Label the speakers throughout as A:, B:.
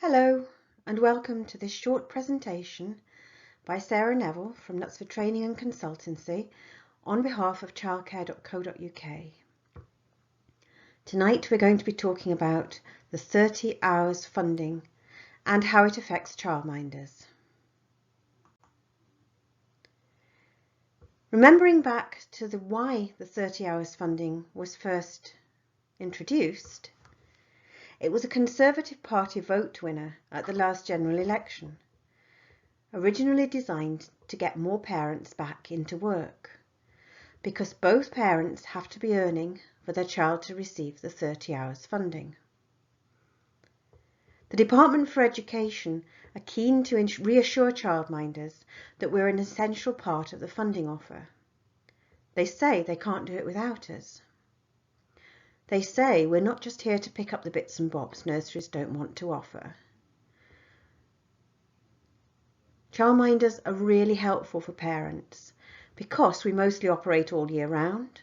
A: Hello and welcome to this short presentation by Sarah Neville from Knutsford Training and Consultancy on behalf of Childcare.co.uk. Tonight we're going to be talking about the 30 hours funding and how it affects childminders. Remembering back to why the 30 hours funding was first introduced, it was a Conservative Party vote winner at the last general election, originally designed to get more parents back into work, because both parents have to be earning for their child to receive the 30 hours funding. The Department for Education are keen to reassure childminders that we're an essential part of the funding offer. They say they can't do it without us. They say we're not just here to pick up the bits and bobs nurseries don't want to offer. Childminders are really helpful for parents because we mostly operate all year round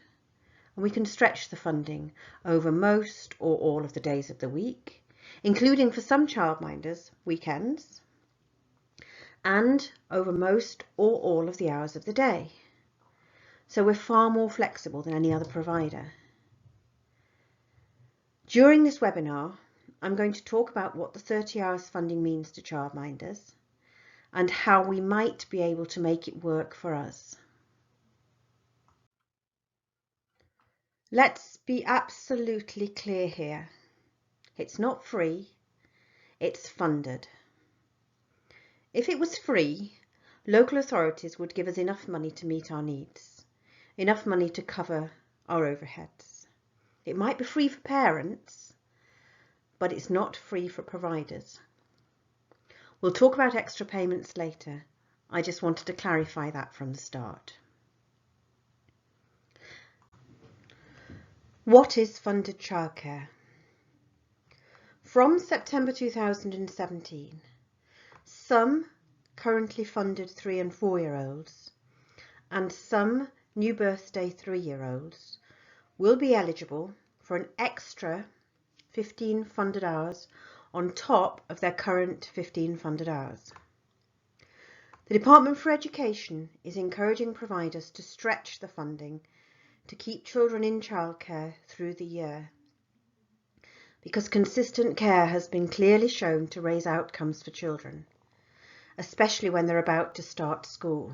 A: and we can stretch the funding over most or all of the days of the week, including for some childminders weekends, and over most or all of the hours of the day. So we're far more flexible than any other provider. During this webinar, I'm going to talk about what the 30 hours funding means to childminders and how we might be able to make it work for us. Let's be absolutely clear here. It's not free, it's funded. If it was free, local authorities would give us enough money to meet our needs, enough money to cover our overheads. It might be free for parents, but it's not free for providers. We'll talk about extra payments later. I just wanted to clarify that from the start. What is funded childcare? From September 2017, some currently funded 3 and 4-year-olds and some new birthday 3-year-olds will be eligible for an extra 15 funded hours on top of their current 15 funded hours. The Department for Education is encouraging providers to stretch the funding to keep children in childcare through the year, because consistent care has been clearly shown to raise outcomes for children, especially when they're about to start school,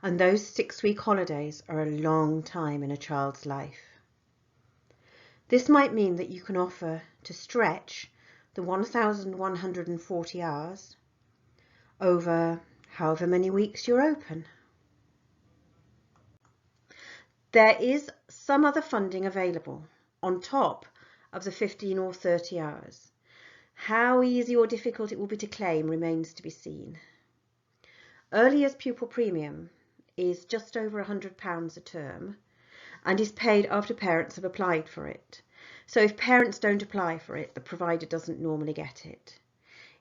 A: and those 6-week holidays are a long time in a child's life. This might mean that you can offer to stretch the 1,140 hours over however many weeks you're open. There is some other funding available on top of the 15 or 30 hours. How easy or difficult it will be to claim remains to be seen. Early years pupil premium is just over £100 a term and is paid after parents have applied for it. So if parents don't apply for it, the provider doesn't normally get it.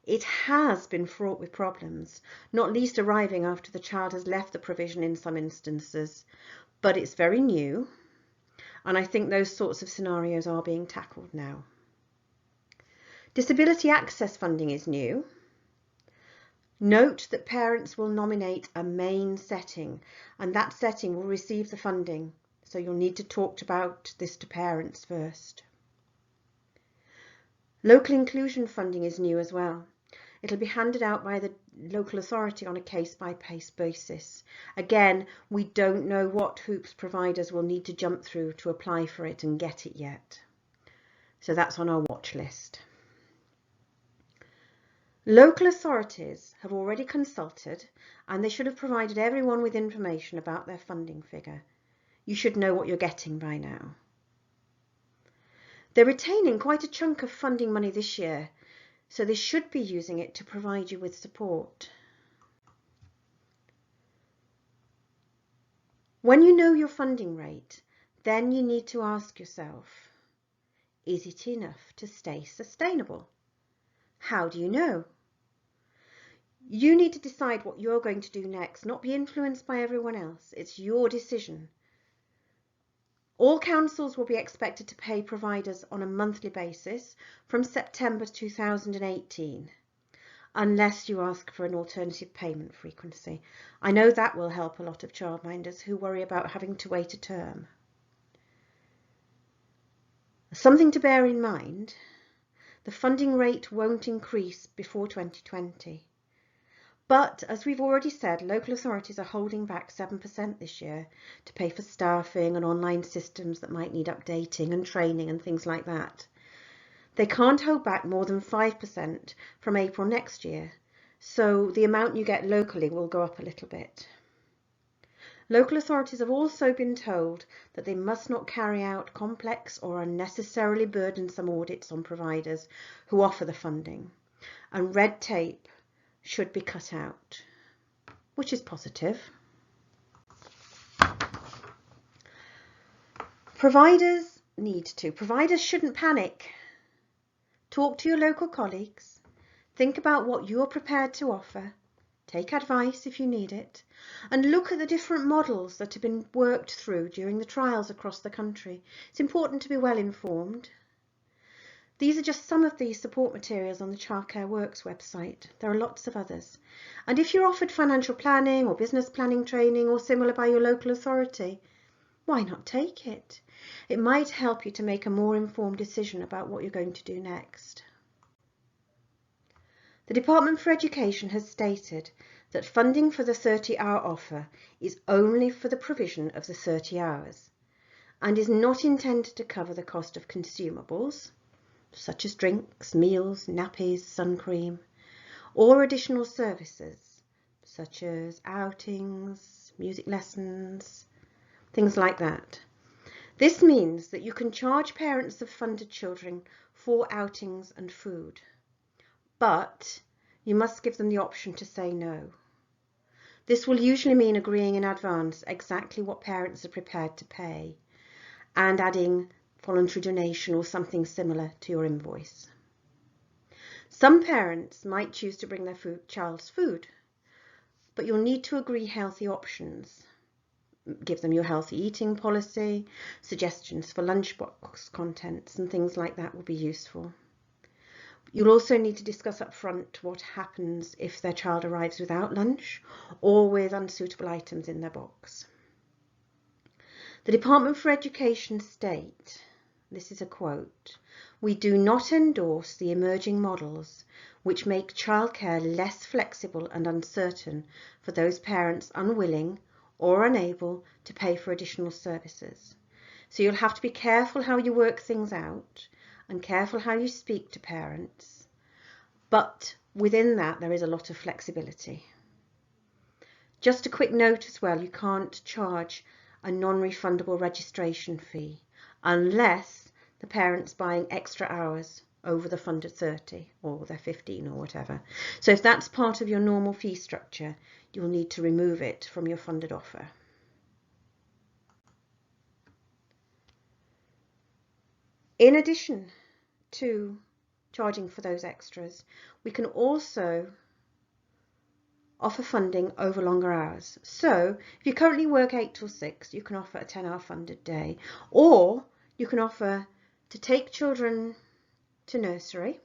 A: It has been fraught with problems, not least arriving after the child has left the provision in some instances, but it's very new, and I think those sorts of scenarios are being tackled now. Disability access funding is new. Note that parents will nominate a main setting, and that setting will receive the funding. So you'll need to talk about this to parents first. Local inclusion funding is new as well. It'll be handed out by the local authority on a case-by-case basis. Again, we don't know what hoops providers will need to jump through to apply for it and get it yet. So that's on our watch list. Local authorities have already consulted and they should have provided everyone with information about their funding figure. You should know what you're getting by now. They're retaining quite a chunk of funding money this year, so they should be using it to provide you with support. When you know your funding rate, then you need to ask yourself, is it enough to stay sustainable? How do you know? You need to decide what you're going to do next, not be influenced by everyone else. It's your decision. All councils will be expected to pay providers on a monthly basis from September 2018, unless you ask for an alternative payment frequency. I know that will help a lot of childminders who worry about having to wait a term. Something to bear in mind, the funding rate won't increase before 2020. But as we've already said, local authorities are holding back 7% this year to pay for staffing and online systems that might need updating and training and things like that. They can't hold back more than 5% from April next year, so the amount you get locally will go up a little bit. Local authorities have also been told that they must not carry out complex or unnecessarily burdensome audits on providers who offer the funding, and red tape should be cut out, which is positive. Providers shouldn't panic. Talk to your local colleagues, think about what you're prepared to offer, take advice if you need it, and look at the different models that have been worked through during the trials across the country. It's important to be well informed. These are just some of the support materials on the Childcare Works website. There are lots of others. And if you're offered financial planning or business planning training or similar by your local authority, why not take it? It might help you to make a more informed decision about what you're going to do next. The Department for Education has stated that funding for the 30-hour offer is only for the provision of the 30 hours and is not intended to cover the cost of consumables, such as drinks, meals, nappies, sun cream, or additional services, such as outings, music lessons, things like that. This means that you can charge parents of funded children for outings and food, but you must give them the option to say no. This will usually mean agreeing in advance exactly what parents are prepared to pay and adding voluntary donation or something similar to your invoice. Some parents might choose to bring their child's food, but you'll need to agree healthy options. Give them your healthy eating policy, suggestions for lunchbox contents and things like that will be useful. You'll also need to discuss up front what happens if their child arrives without lunch or with unsuitable items in their box. The Department for Education state, this is a quote, "We do not endorse the emerging models which make childcare less flexible and uncertain for those parents unwilling or unable to pay for additional services. So you'll have to be careful how you work things out and careful how you speak to parents. But within that, there is a lot of flexibility." Just a quick note as well, you can't charge a non-refundable registration fee unless the parent's buying extra hours over the funded 30 or their 15 or whatever. So if that's part of your normal fee structure, you'll need to remove it from your funded offer. In addition to charging for those extras, we can also offer funding over longer hours. So if you currently work 8 till 6, you can offer a 10-hour funded day, or you can offer to take children to nursery,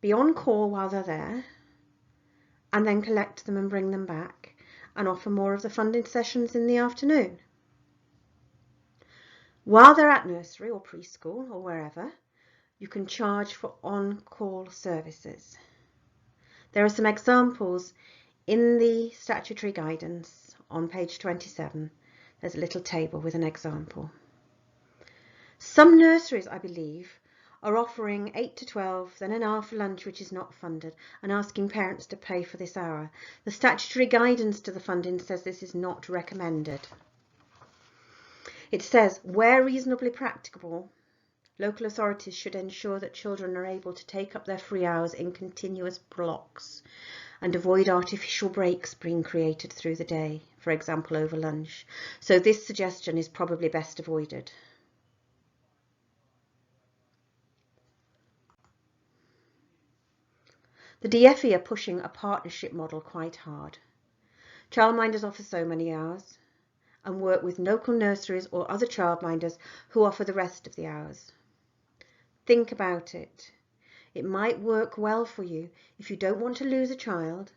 A: be on call while they're there, and then collect them and bring them back and offer more of the funded sessions in the afternoon. While they're at nursery or preschool or wherever, you can charge for on-call services. There are some examples in the statutory guidance on page 27. There's a little table with an example. Some nurseries, I believe, are offering 8 to 12, then an hour for lunch which is not funded, and asking parents to pay for this hour. The statutory guidance to the funding says this is not recommended. It says, where reasonably practicable, local authorities should ensure that children are able to take up their free hours in continuous blocks and avoid artificial breaks being created through the day, for example over lunch. So this suggestion is probably best avoided. The DfE are pushing a partnership model quite hard. Childminders offer so many hours, and work with local nurseries or other childminders who offer the rest of the hours. Think about it. It might work well for you if you don't want to lose a child,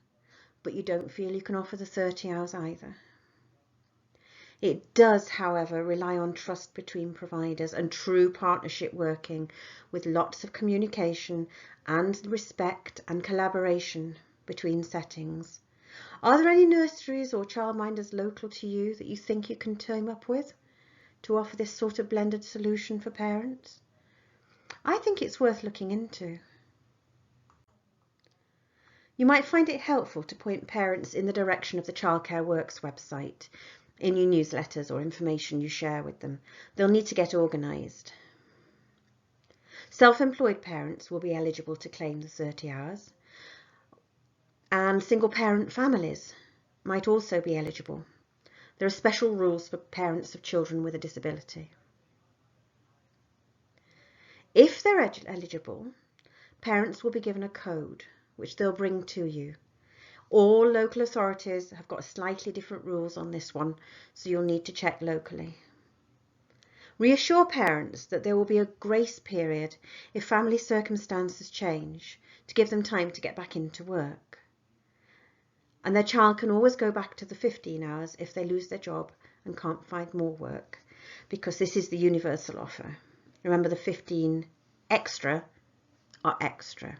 A: but you don't feel you can offer the 30 hours either. It does, however, rely on trust between providers and true partnership working with lots of communication and respect and collaboration between settings. Are there any nurseries or childminders local to you that you think you can team up with to offer this sort of blended solution for parents? I think it's worth looking into. You might find it helpful to point parents in the direction of the Childcare Works website in your newsletters or information you share with them. They'll need to get organised. Self-employed parents will be eligible to claim the 30 hours, and single parent families might also be eligible. There are special rules for parents of children with a disability. If they're eligible, parents will be given a code which they'll bring to you. All local authorities have got slightly different rules on this one, so you'll need to check locally. Reassure parents that there will be a grace period if family circumstances change to give them time to get back into work. And their child can always go back to the 15 hours if they lose their job and can't find more work, because this is the universal offer. Remember, the 15 extra are extra.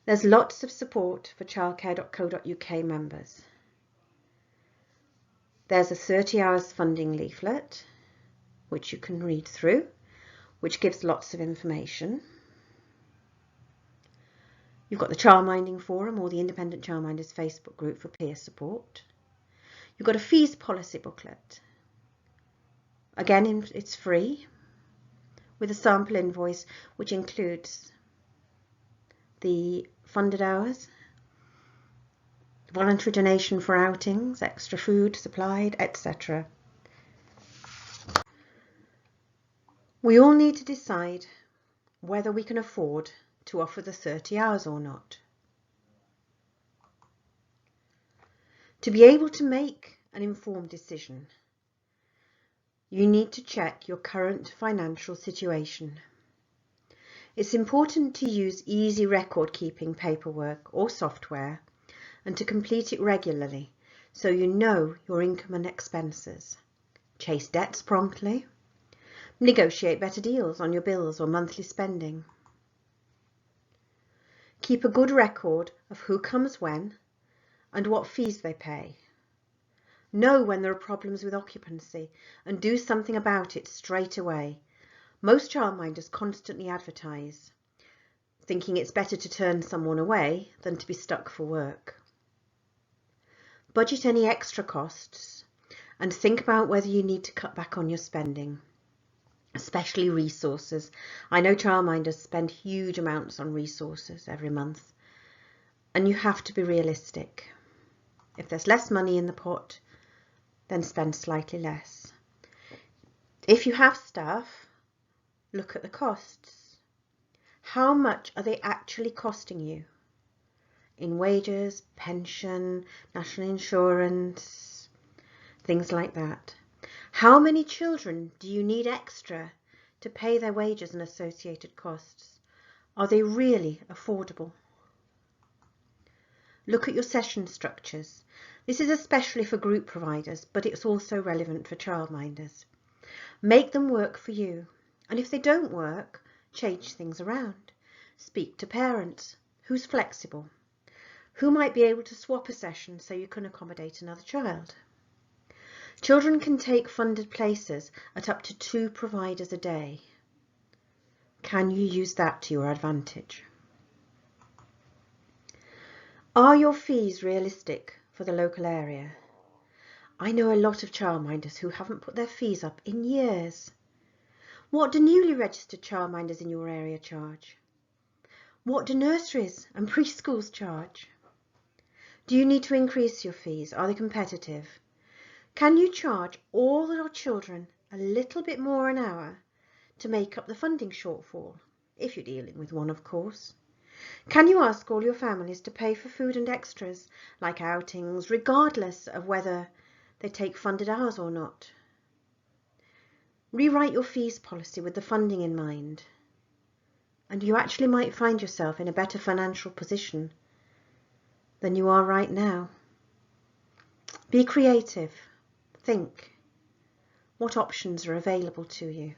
A: There's lots of support for Childcare.co.uk members. There's a 30 hours funding leaflet, which you can read through, which gives lots of information. You've got the Childminding Forum or the Independent Childminders Facebook group for peer support. You've got a fees policy booklet. Again, it's free, with a sample invoice which includes the funded hours, voluntary donation for outings, extra food supplied, etc. We all need to decide whether we can afford to offer the 30 hours or not. To be able to make an informed decision, you need to check your current financial situation. It's important to use easy record-keeping paperwork or software and to complete it regularly so you know your income and expenses. Chase debts promptly. Negotiate better deals on your bills or monthly spending. Keep a good record of who comes when and what fees they pay. Know when there are problems with occupancy and do something about it straight away. Most childminders constantly advertise, thinking it's better to turn someone away than to be stuck for work. Budget any extra costs and think about whether you need to cut back on your spending, especially resources. I know childminders spend huge amounts on resources every month, and you have to be realistic. If there's less money in the pot, then spend slightly less. If you have staff, look at the costs. How much are they actually costing you? In wages, pension, national insurance, things like that. How many children do you need extra to pay their wages and associated costs? Are they really affordable? Look at your session structures. This is especially for group providers, but it's also relevant for childminders. Make them work for you. And if they don't work, change things around. Speak to parents. Who's flexible? Who might be able to swap a session so you can accommodate another child? Children can take funded places at up to 2 providers a day. Can you use that to your advantage? Are your fees realistic for the local area? I know a lot of childminders who haven't put their fees up in years. What do newly registered childminders in your area charge? What do nurseries and preschools charge? Do you need to increase your fees? Are they competitive? Can you charge all your children a little bit more an hour to make up the funding shortfall? If you're dealing with one, of course. Can you ask all your families to pay for food and extras, like outings, regardless of whether they take funded hours or not? Rewrite your fees policy with the funding in mind, and you actually might find yourself in a better financial position than you are right now. Be creative. Think. What options are available to you?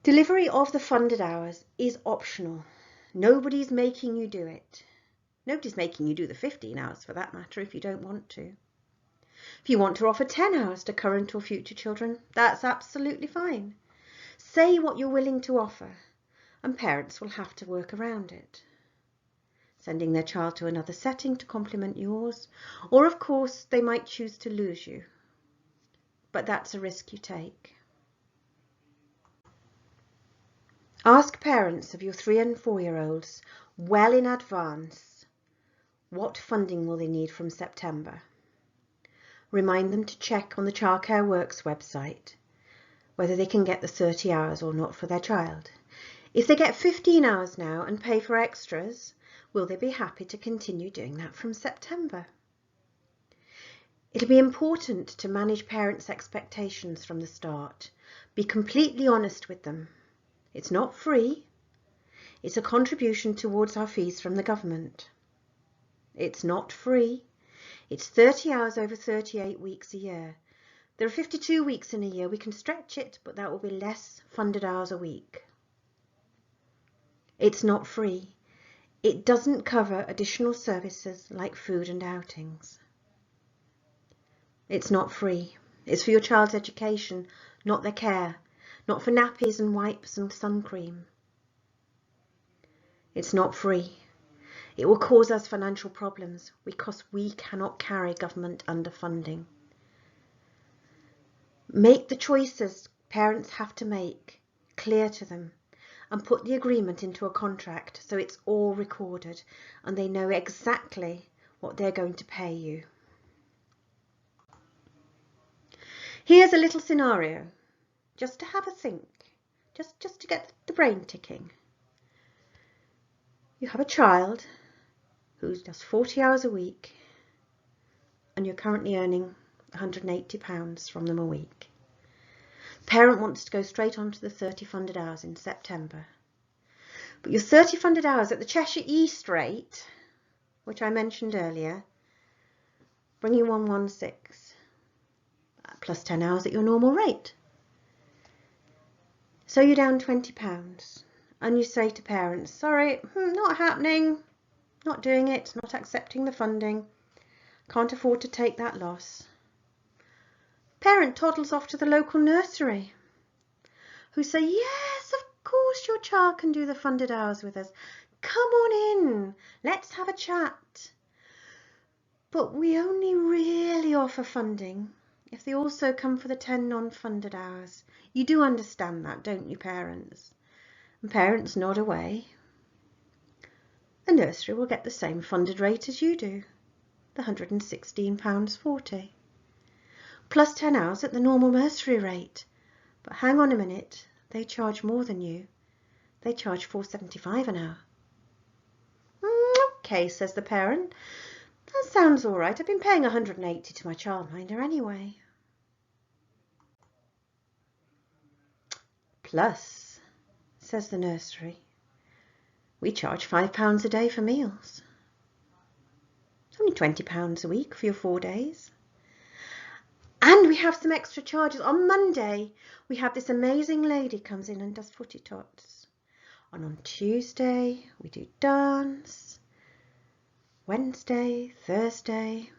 A: Delivery of the funded hours is optional. Nobody's making you do it. Nobody's making you do the 15 hours for that matter if you don't want to. If you want to offer 10 hours to current or future children, that's absolutely fine. Say what you're willing to offer, and parents will have to work around it. Sending their child to another setting to complement yours, or of course they might choose to lose you. But that's a risk you take. Ask parents of your 3 and 4-year-olds well in advance what funding will they need from September. Remind them to check on the Childcare Works website whether they can get the 30 hours or not for their child. If they get 15 hours now and pay for extras, will they be happy to continue doing that from September? It'll be important to manage parents' expectations from the start. Be completely honest with them. It's not free. It's a contribution towards our fees from the government. It's not free. It's 30 hours over 38 weeks a year. There are 52 weeks in a year. We can stretch it, but that will be less funded hours a week. It's not free. It doesn't cover additional services like food and outings. It's not free. It's for your child's education, not their care, not for nappies and wipes and sun cream. It's not free. It will cause us financial problems because we cannot carry government underfunding. Make the choices parents have to make clear to them and put the agreement into a contract so it's all recorded and they know exactly what they're going to pay you. Here's a little scenario, just to have a think, just to get the brain ticking. You have a child who does 40 hours a week and you're currently earning £180 from them a week. The parent wants to go straight on to the 30 funded hours in September. But your 30 funded hours at the Cheshire East rate, which I mentioned earlier, bring you 116, plus 10 hours at your normal rate. So you're down £20 and you say to parents, sorry, not happening, not doing it, not accepting the funding, can't afford to take that loss. Parent toddles off to the local nursery who say, yes, of course your child can do the funded hours with us. Come on in, let's have a chat. But we only really offer funding if they also come for the 10 non-funded hours. You do understand that, don't you, parents? And parents nod away. The nursery will get the same funded rate as you do, the £116.40. Plus 10 hours at the normal nursery rate. But hang on a minute, they charge more than you. They charge £4.75 an hour. Okay, says the parent. That sounds all right. I've been paying £180 to my childminder anyway. Plus, says the nursery, we charge £5 a day for meals. It's only £20 a week for your 4 days. And we have some extra charges. On Monday, we have this amazing lady comes in and does footy tots. And on Tuesday, we do dance. Wednesday, Thursday.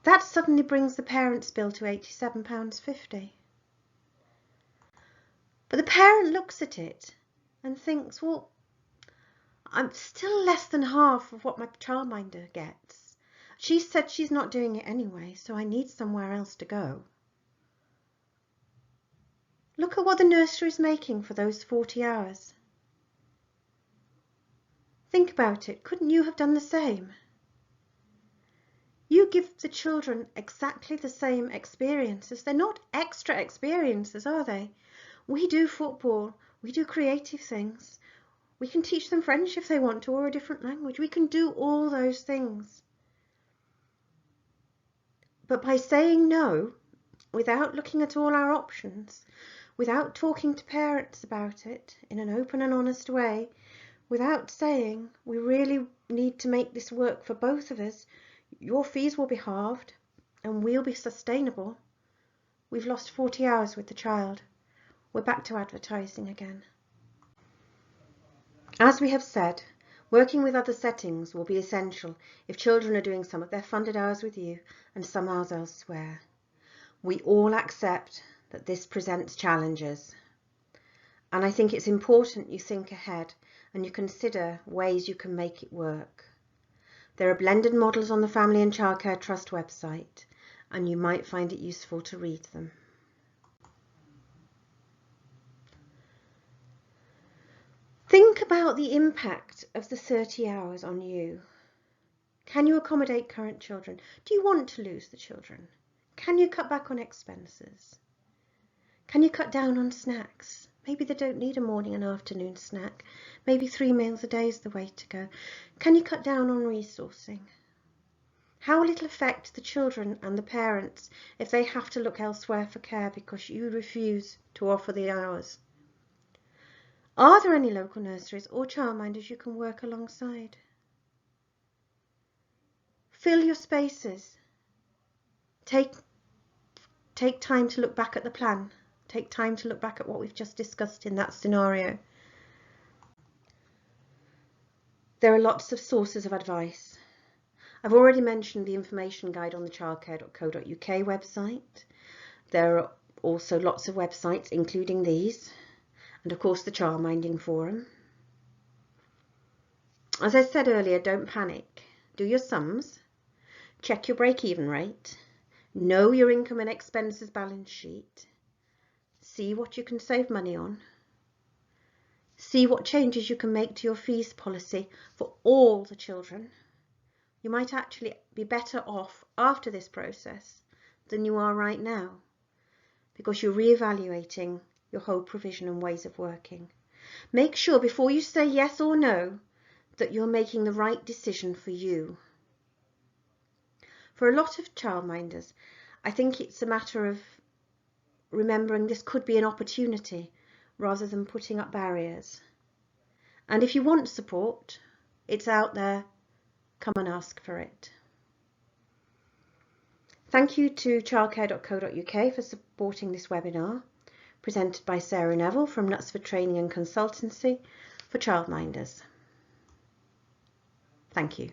A: That suddenly brings the parent's bill to £87.50. But the parent looks at it and thinks, well, I'm still less than half of what my childminder gets. She said she's not doing it anyway, so I need somewhere else to go. Look at what the nursery is making for those 40 hours. Think about it. Couldn't you have done the same? You give the children exactly the same experiences. They're not extra experiences, are they? We do football. We do creative things. We can teach them French if they want to, or a different language. We can do all those things. But by saying no, without looking at all our options, without talking to parents about it in an open and honest way, without saying we really need to make this work for both of us, your fees will be halved and we'll be sustainable. We've lost 40 hours with the child. We're back to advertising again. As we have said, working with other settings will be essential if children are doing some of their funded hours with you and some hours elsewhere. We all accept that this presents challenges, and I think it's important you think ahead and you consider ways you can make it work. There are blended models on the Family and Childcare Trust website, and you might find it useful to read them. Think about the impact of the 30 hours on you. Can you accommodate current children? Do you want to lose the children? Can you cut back on expenses? Can you cut down on snacks? Maybe they don't need a morning and afternoon snack. Maybe 3 meals a day is the way to go. Can you cut down on resourcing? How will it affect the children and the parents if they have to look elsewhere for care because you refuse to offer the hours? Are there any local nurseries or childminders you can work alongside? Fill your spaces. Take time to look back at the plan. Take time to look back at what we've just discussed in that scenario. There are lots of sources of advice. I've already mentioned the information guide on the Childcare.co.uk website. There are also lots of websites, including these, and of course the Childminding forum. As I said earlier, don't panic. Do your sums. Check your break-even rate. Know your income and expenses balance sheet. See what you can save money on. See what changes you can make to your fees policy for all the children. You might actually be better off after this process than you are right now because you're re-evaluating your whole provision and ways of working. Make sure before you say yes or no that you're making the right decision for you. For a lot of childminders, I think it's a matter of remembering this could be an opportunity rather than putting up barriers. And if you want support, it's out there. Come and ask for it. Thank you to Childcare.co.uk for supporting this webinar, presented by Sarah Neville from Knutsford Training and Consultancy for Childminders. Thank you.